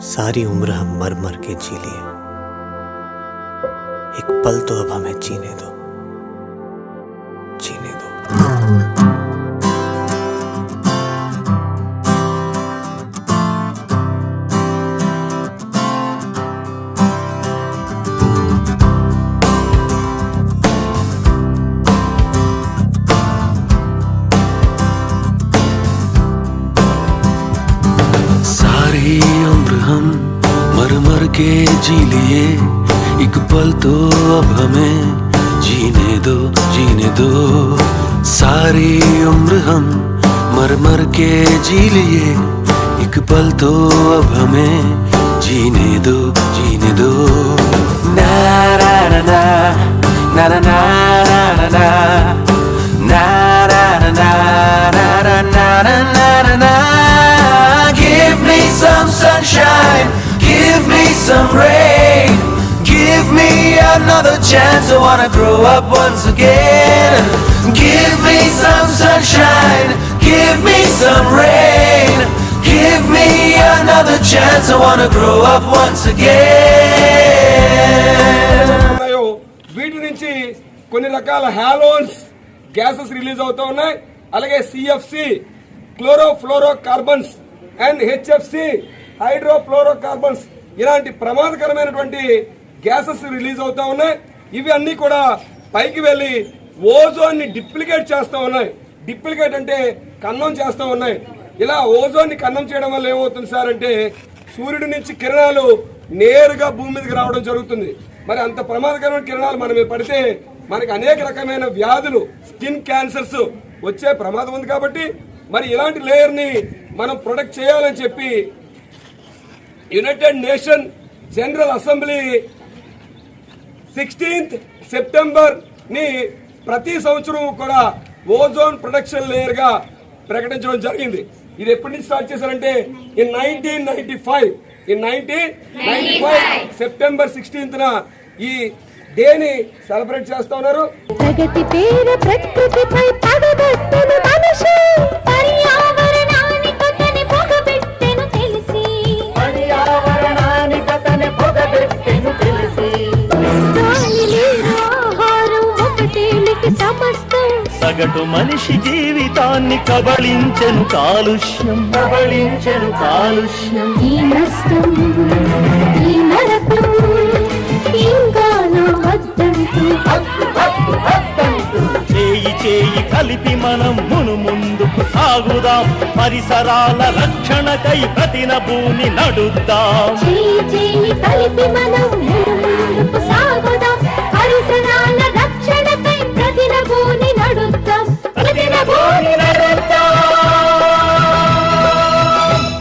सारी उम्र हम मर मर के जी लिए, एक पल तो अब हमें जीने दो, जीने दो। सारी उम्र हम मर मर के जी लिए, एक पल तो अब हमें जीने दो, जीने दो। सारी उम्र हम मर मर के जी लिए, एक पल तो अब हमें जीने दो, जीने दो। ना ना ना ना ना ना ना ना ना ना ना ना ना ना ना। Give me some sunshine, give me some rain, give me another chance. I wanna grow up once again. Give me some sunshine, give me some rain, give me another chance. I wanna grow up once again. వీటి నుంచి కొన్ని రకాల హాలోన్స్ gases release అవుతూ ఉన్నాయి. అలాగే CFC chlorofluoro carbons and HFC హైడ్రోఫ్లోరోకార్బన్స్ ఇలాంటి ప్రమాదకరమైనటువంటి gases release అవుతా ఉన్నాయి. ఇవి అన్ని కూడా పైకి వెళ్లి ఓజోన్ ని డిప్లికేట్ చేస్తూ ఉన్నాయి. డిప్లికేట్ అంటే కన్నం చేస్తూ ఉన్నాయి. ఇలా ఓజోన్ ని కన్నం చేయడం వల్ల ఏమవుతుంది సార్ అంటే సూర్యుడి నుంచి కిరణాలు నేరుగా భూమి మీదకి రావడం జరుగుతుంది. మరి అంత ప్రమాదకరమైన కిరణాలు మన మీద పడితే మనకి అనేక రకమైన వ్యాధులు, స్కిన్ క్యాన్సర్స్ వచ్చే ప్రమాదం ఉంది. కాబట్టి మరి ఇలాంటి లేయర్ ని మనం ప్రొటెక్ట్ చేయాలని చెప్పి United nation general assembly 16th September ని ప్రతి సంవత్సరం కూడా ఓజోన్ ప్రొటెక్షన్ లేయర్ గా ప్రకటించడం జరిగింది. ఇది ఎప్పటి నుంచి స్టార్ట్ చేశారంటే ఇన్ 1995 సెప్టెంబర్ 16th ఈ డేని సెలబ్రేట్ చేస్తా ఉన్నారు. ప్రగతి పేరు ప్రకృతిపై పగబట్టెను మనిషి, పర్యావరణానికతని పొగబెట్టెను తెలిసి, పర్యావరణానికతని పొగబెట్టెను తెలిసి, గాలి నీరు ఆహారం ఒకటేలికి సమస్తం, సగటు మనిషి జీవితాన్ని కబళించెను కాలుష్యం, కబళించెను కాలుష్యం. ఈ నష్టం ఈ నరకం చేయి చేయి కలిపి మనం ముందుకు సాగుదాం, పరిసరాల రక్షణకై ప్రతిన భూమి నడుద్దాం. చేయి చేయి కలిపి మనం